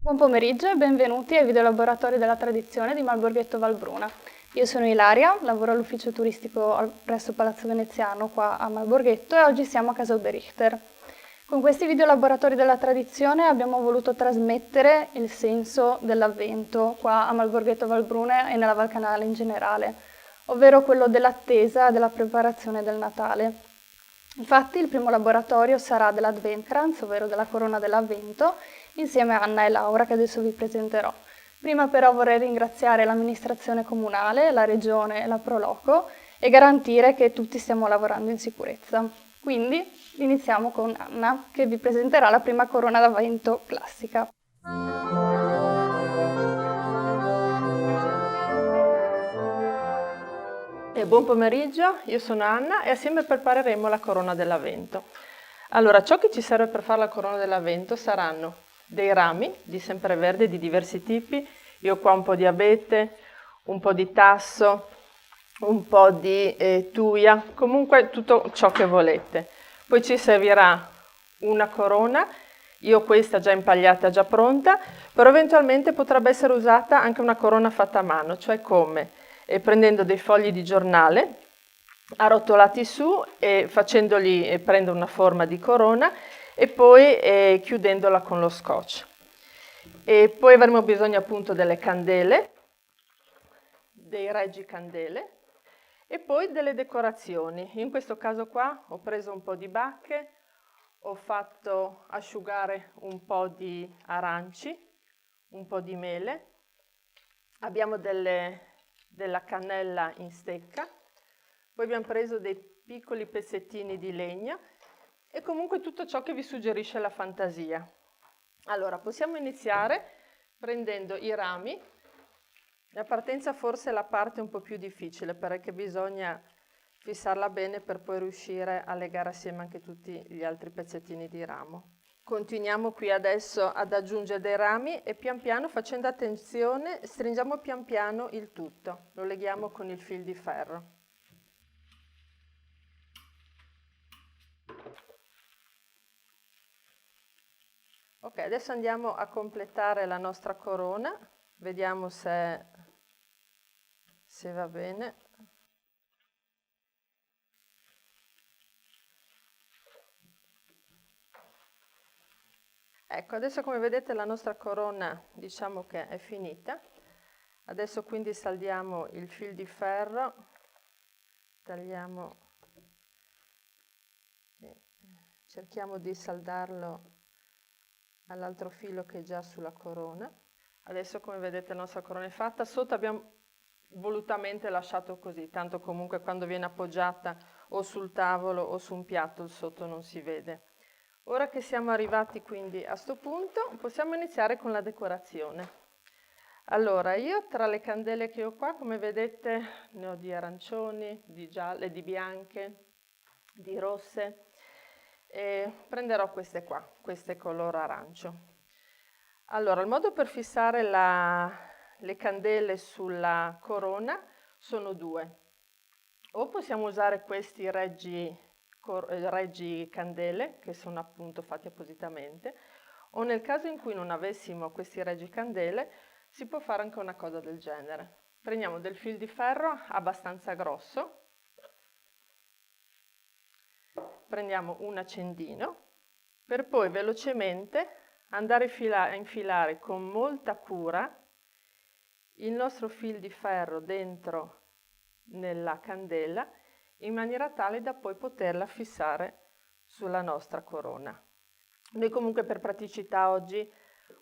Buon pomeriggio e benvenuti ai videolaboratori della tradizione di Malborghetto Valbruna. Io sono Ilaria, lavoro all'ufficio turistico presso Palazzo Veneziano qua a Malborghetto e oggi siamo a Casa Oberrichter. Con questi videolaboratori della tradizione abbiamo voluto trasmettere il senso dell'avvento qua a Malborghetto Valbruna e nella Val Canale in generale, ovvero quello dell'attesa e della preparazione del Natale. Infatti il primo laboratorio sarà dell'Adventkranz, ovvero della corona dell'Avvento, insieme a Anna e Laura che adesso vi presenterò. Prima però vorrei ringraziare l'amministrazione comunale, la regione e la Proloco e garantire che tutti stiamo lavorando in sicurezza. Quindi iniziamo con Anna che vi presenterà la prima corona d'Avvento classica. Buon pomeriggio, io sono Anna e assieme prepareremo la corona dell'Avvento. Allora, ciò che ci serve per fare la corona dell'Avvento saranno dei rami di sempreverde di diversi tipi. Io ho qua un po' di abete, un po' di tasso, un po' di tuia, comunque tutto ciò che volete. Poi ci servirà una corona, io ho questa già impagliata, già pronta, però eventualmente potrebbe essere usata anche una corona fatta a mano, cioè come? Prendendo dei fogli di giornale, arrotolati su e facendoli prendere una forma di corona e poi chiudendola con lo scotch. E poi avremo bisogno appunto delle candele, dei reggi candele e poi delle decorazioni. In questo caso qua ho preso un po' di bacche, ho fatto asciugare un po' di aranci, un po' di mele, abbiamo della cannella in stecca, poi abbiamo preso dei piccoli pezzettini di legna e comunque tutto ciò che vi suggerisce la fantasia. Allora, possiamo iniziare prendendo i rami. La partenza forse è la parte un po' più difficile perché bisogna fissarla bene per poi riuscire a legare assieme anche tutti gli altri pezzettini di ramo. Continuiamo qui adesso ad aggiungere dei rami e pian piano, facendo attenzione, stringiamo pian piano il tutto, lo leghiamo con il fil di ferro. Ok, adesso andiamo a completare la nostra corona, vediamo se va bene. Ecco, adesso come vedete la nostra corona diciamo che è finita. Adesso quindi saldiamo il fil di ferro, tagliamo, cerchiamo di saldarlo all'altro filo che è già sulla corona. Adesso come vedete la nostra corona è fatta, sotto abbiamo volutamente lasciato così, tanto comunque quando viene appoggiata o sul tavolo o su un piatto il sotto non si vede. Ora che siamo arrivati quindi a sto punto, possiamo iniziare con la decorazione. Allora, io tra le candele che ho qua, come vedete, ne ho di arancioni, di gialle, di bianche, di rosse, e prenderò queste qua, queste color arancio. Allora, il modo per fissare le candele sulla corona sono due. O possiamo usare questi reggi candele, che sono appunto fatti appositamente, o nel caso in cui non avessimo questi reggi candele, si può fare anche una cosa del genere. Prendiamo del fil di ferro abbastanza grosso, prendiamo un accendino, per poi velocemente andare a infilare con molta cura il nostro fil di ferro dentro nella candela in maniera tale da poi poterla fissare sulla nostra corona. Noi comunque per praticità oggi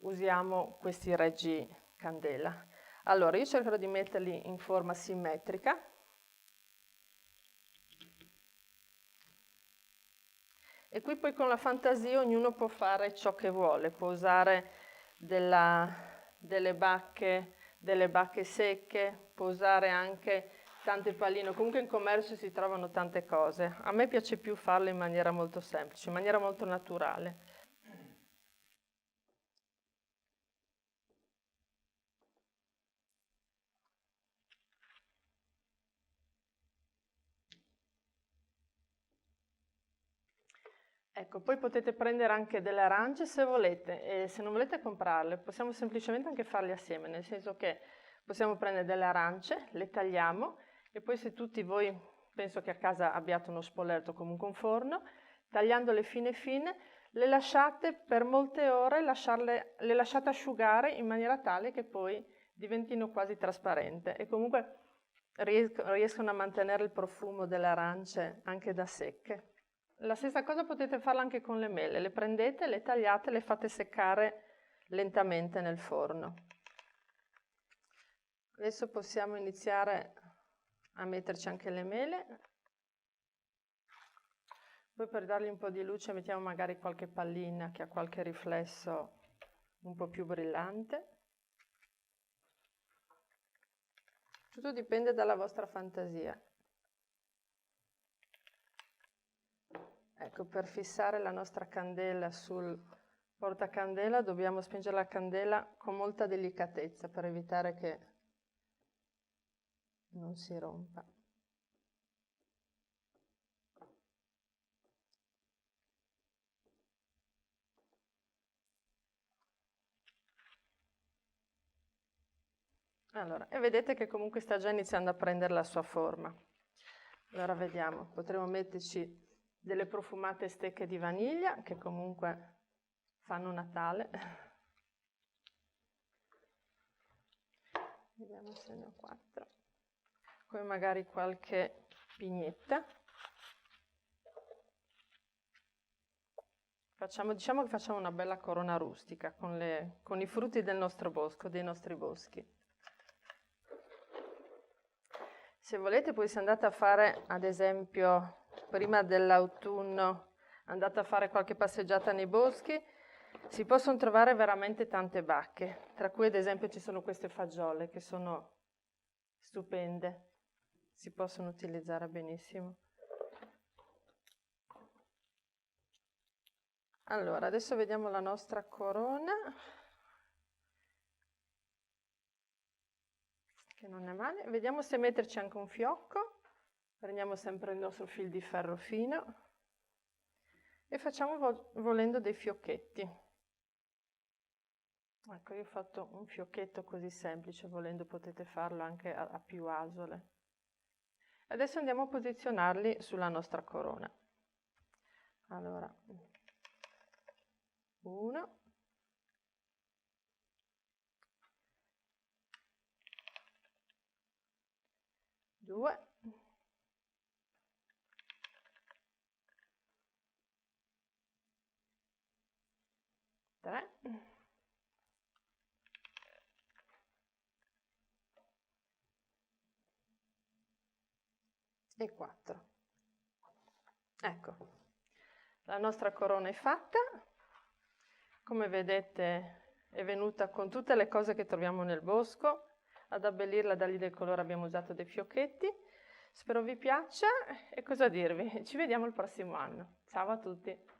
usiamo questi reggi candela. Allora io cercherò di metterli in forma simmetrica. E qui poi con la fantasia ognuno può fare ciò che vuole, può usare delle bacche secche, può usare anche tante palline, comunque in commercio si trovano tante cose. A me piace più farlo in maniera molto semplice, in maniera molto naturale. Ecco, poi potete prendere anche delle arance se volete, e se non volete comprarle, possiamo semplicemente anche farle assieme, nel senso che possiamo prendere delle arance, le tagliamo, e poi se tutti voi, penso che a casa abbiate uno spolletto o comunque un forno, tagliandole fine fine, le lasciate per molte ore, le lasciate asciugare in maniera tale che poi diventino quasi trasparenti e comunque riescono a mantenere il profumo delle arance anche da secche. La stessa cosa potete farla anche con le mele, le prendete, le tagliate, le fate seccare lentamente nel forno. Adesso possiamo iniziare a metterci anche le mele. Poi per dargli un po' di luce mettiamo magari qualche pallina che ha qualche riflesso un po' più brillante. Tutto dipende dalla vostra fantasia. Ecco, per fissare la nostra candela sul portacandela dobbiamo spingere la candela con molta delicatezza per evitare che non si rompa. Allora, e vedete che comunque sta già iniziando a prendere la sua forma. Allora vediamo, potremo metterci delle profumate stecche di vaniglia che comunque fanno Natale. Vediamo se ne ho 4. Poi magari qualche pignetta. Diciamo che facciamo una bella corona rustica con i frutti del nostro bosco, dei nostri boschi. Se volete poi se andate a fare, ad esempio, prima dell'autunno, andate a fare qualche passeggiata nei boschi, si possono trovare veramente tante bacche, tra cui ad esempio ci sono queste fagiole che sono stupende, si possono utilizzare benissimo. Allora, adesso vediamo la nostra corona, che non è male. Vediamo se metterci anche un fiocco. Prendiamo sempre il nostro fil di ferro fino e facciamo volendo dei fiocchetti. Ecco, io ho fatto un fiocchetto così semplice, volendo potete farlo anche a più asole. Adesso andiamo a posizionarli sulla nostra corona. Allora, 1, 2, 3 e 4. Ecco, la nostra corona è fatta. Come vedete è venuta con tutte le cose che troviamo nel bosco. Ad abbellirla, a dargli del colore abbiamo usato dei fiocchetti. Spero vi piaccia e cosa dirvi. Ci vediamo il prossimo anno. Ciao a tutti!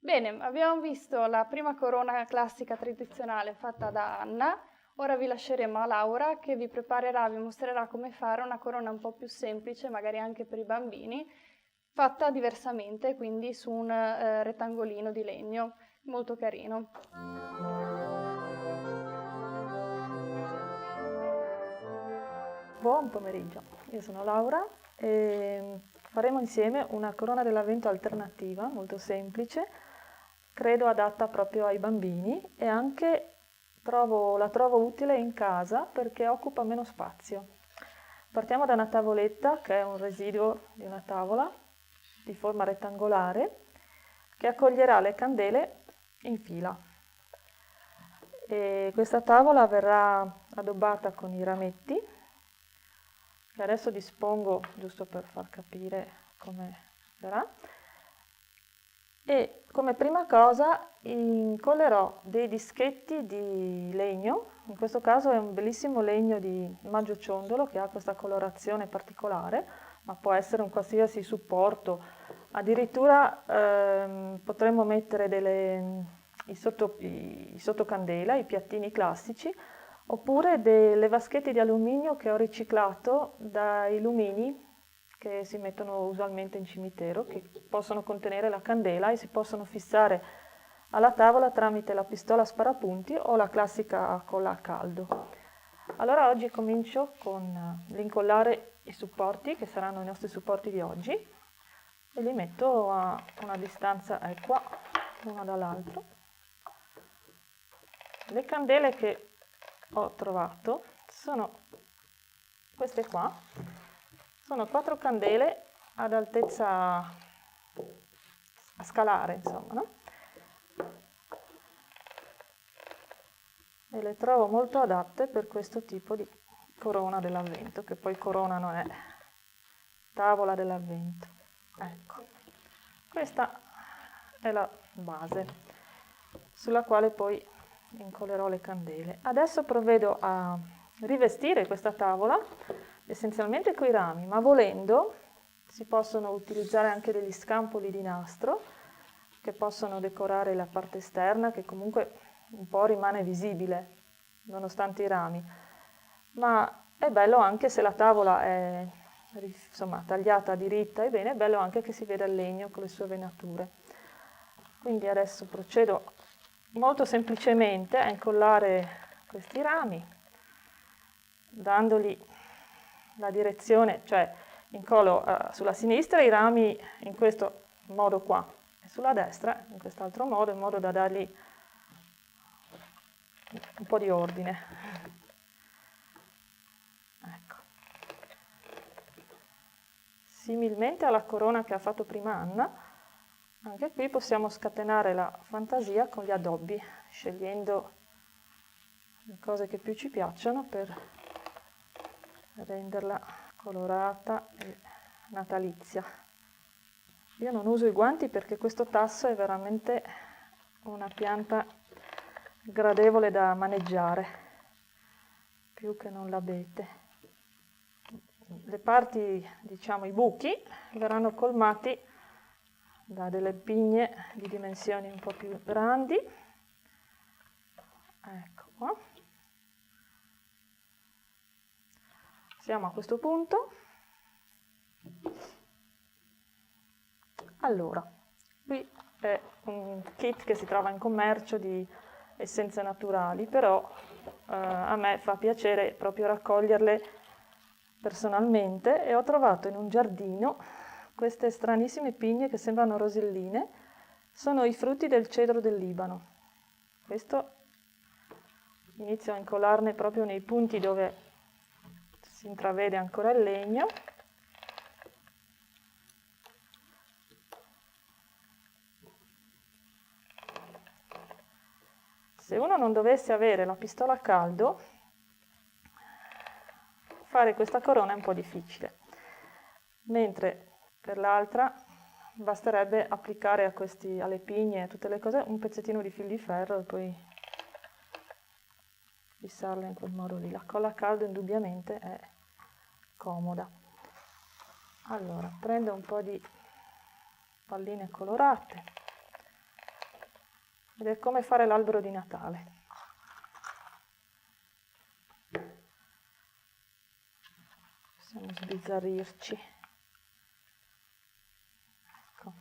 Bene, abbiamo visto la prima corona classica tradizionale fatta da Anna. Ora vi lasceremo a Laura che vi preparerà, vi mostrerà come fare una corona un po' più semplice, magari anche per i bambini, fatta diversamente, quindi su un rettangolino di legno, molto carino. Buon pomeriggio, io sono Laura e faremo insieme una corona dell'avvento alternativa, molto semplice, credo adatta proprio ai bambini e anche la trovo utile in casa perché occupa meno spazio. Partiamo da una tavoletta che è un residuo di una tavola di forma rettangolare che accoglierà le candele in fila. E questa tavola verrà addobbata con i rametti che adesso dispongo giusto per far capire come verrà. E come prima cosa incollerò dei dischetti di legno, in questo caso è un bellissimo legno di maggio ciondolo che ha questa colorazione particolare, ma può essere un qualsiasi supporto. Addirittura potremmo mettere i sottocandela, i piattini classici, oppure delle vaschette di alluminio che ho riciclato dai lumini che si mettono usualmente in cimitero, che possono contenere la candela e si possono fissare alla tavola tramite la pistola sparapunti o la classica colla a caldo. Allora oggi comincio con l'incollare i supporti, che saranno i nostri supporti di oggi, e li metto a una distanza equa l'uno dall'altro. Le candele che ho trovato sono queste qua, sono 4 candele ad altezza a scalare, insomma, no? E le trovo molto adatte per questo tipo di corona dell'avvento, che poi corona non è, tavola dell'avvento. Ecco, questa è la base sulla quale poi incollerò le candele. Adesso provvedo a rivestire questa tavola essenzialmente coi rami, ma volendo si possono utilizzare anche degli scampoli di nastro che possono decorare la parte esterna, che comunque un po' rimane visibile nonostante i rami, ma è bello anche se la tavola è insomma tagliata diritta e bene, è bello anche che si veda il legno con le sue venature. Quindi adesso procedo molto semplicemente a incollare questi rami, dandogli la direzione, cioè incollo sulla sinistra i rami in questo modo qua e sulla destra in quest'altro modo, in modo da dargli un po' di ordine. Ecco. Similmente alla corona che ha fatto prima Anna, anche qui possiamo scatenare la fantasia con gli addobbi, scegliendo le cose che più ci piacciono per renderla colorata e natalizia. Io non uso i guanti perché questo tasso è veramente una pianta gradevole da maneggiare, più che non l'abete. Le parti, diciamo i buchi, verranno colmati da delle pigne di dimensioni un po' più grandi. Ecco qua. Siamo a questo punto. Allora, qui è un kit che si trova in commercio di essenze naturali, però a me fa piacere proprio raccoglierle personalmente e ho trovato in un giardino queste stranissime pigne che sembrano roselline, sono i frutti del cedro del Libano. Questo inizio a incollarne proprio nei punti dove si intravede ancora il legno. Se uno non dovesse avere la pistola a caldo, fare questa corona è un po' difficile, mentre per l'altra basterebbe applicare alle pigne e tutte le cose un pezzettino di fil di ferro e poi fissarle in quel modo lì. La colla a caldo indubbiamente è comoda. Allora, prendo un po' di palline colorate ed è come fare l'albero di Natale. Possiamo sbizzarrirci. Ecco.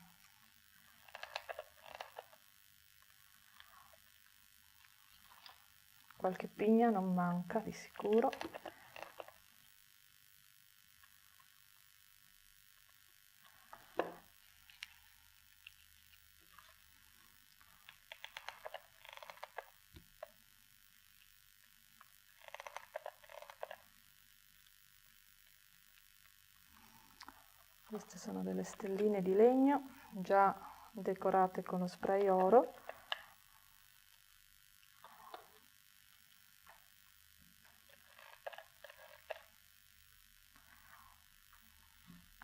Qualche pigna non manca di sicuro. Queste sono delle stelline di legno già decorate con lo spray oro.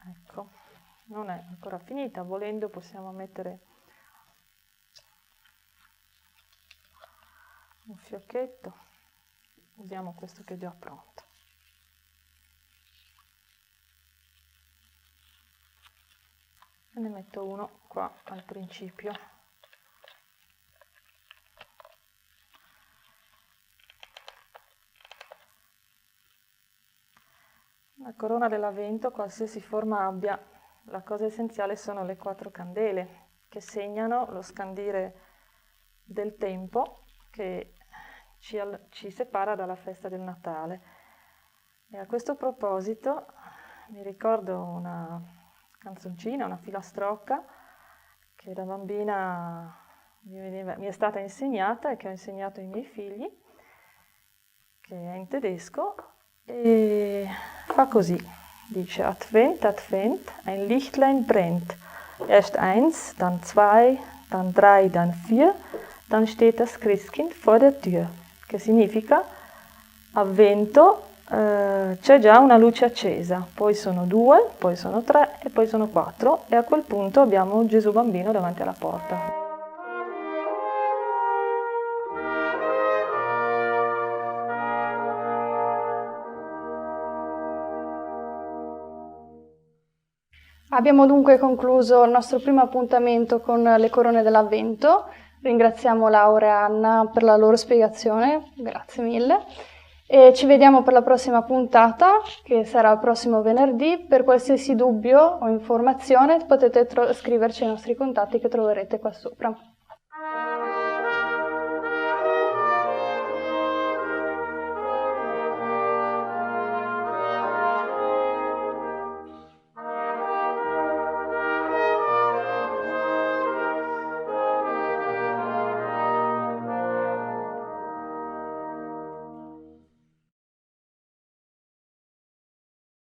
Ecco, non è ancora finita, volendo possiamo mettere un fiocchetto, usiamo questo che è già pronto. E ne metto uno qua al principio. corona dell'Avvento, qualsiasi forma abbia, la cosa essenziale sono le 4 candele che segnano lo scandire del tempo che ci separa dalla festa del Natale. E a questo proposito mi ricordo una canzoncina, una filastrocca che da bambina mi è stata insegnata e che ho insegnato ai miei figli, che è in tedesco, e fa così, dice: Advent, Advent, ein Lichtlein brennt, erst eins, dann zwei, dann drei, dann vier, dann steht das Christkind vor der Tür, che significa Avvento, c'è già una luce accesa, poi sono 2, poi sono 3 e poi sono 4 e a quel punto abbiamo Gesù bambino davanti alla porta. Abbiamo dunque concluso il nostro primo appuntamento con le corone dell'Avvento. Ringraziamo Laura e Anna per la loro spiegazione, grazie mille. E ci vediamo per la prossima puntata, che sarà il prossimo venerdì. Per qualsiasi dubbio o informazione potete scriverci ai nostri contatti che troverete qua sopra.